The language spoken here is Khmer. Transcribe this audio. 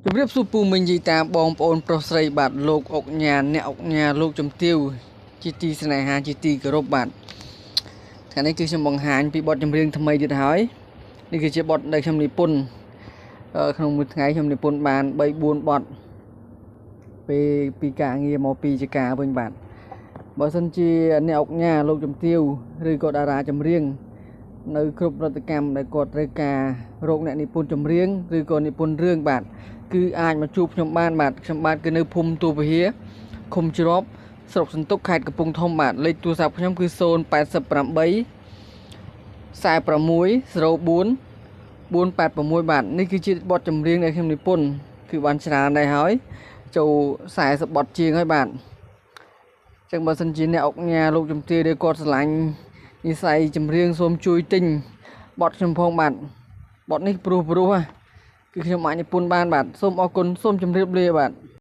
ជំរាបសួរពូមិញជីតាបងប្អូនប្រុសស្រីបាទលោកអុកញ៉ាអ្នកអុកញ៉ាលោកជំទាវជាទីស្នេហាជាទីគោរពបាទថ្ងៃនេះគឺខ្ញុំបង្ហាញពីបទចម្រៀងថ្មីទៀតហើយនេះគឺជាបទដែលខ្ញុំនិពន្ធក្នុងមួយថ្ងៃខ្ញុំនិពន្ធបាន3 4បទពេលពីការងារមកពីជាការវិញបាទបើសិនជាអ្នកអុកញ៉ាលោកជំទាវឬក៏តារាចម្រៀងនៅគ្រប់រដ្ឋកម្មដែលគាត់ត្រូវការរកអ្នកនិពន្ធចម្រៀងឬក៏និពន្ធរឿងបាទគឺអាចមកជួបខ្ញុំបានបាទខ្ញុំបាទគឺនៅភូមិទូពហិរឃុំជ្រប់ស្រុកសន្ទុកខេត្តកំពង់ធំបាទលេខទូរស័ព្ទខ្ញុំគឺ0884604 486បាទនេះគឺជាបទចម្រៀងដែលខ្ញុំនិពន្ធគឺបានច្រើនដែរហើយចូល40បទជាងហើយបាទចឹងបើសិនជាអ្នកអុកញ៉ាលោកជំទាវដែលគាត់ស្រឡាញ់និស័យចម្រៀងសូមជួយទិញបទខ្ញុំផងបាទបទនេះព្រោះគឺខ្ញុំអាចនិពន្ធបានបាទសូមអរគុណសូមជម្រាបលាបាទ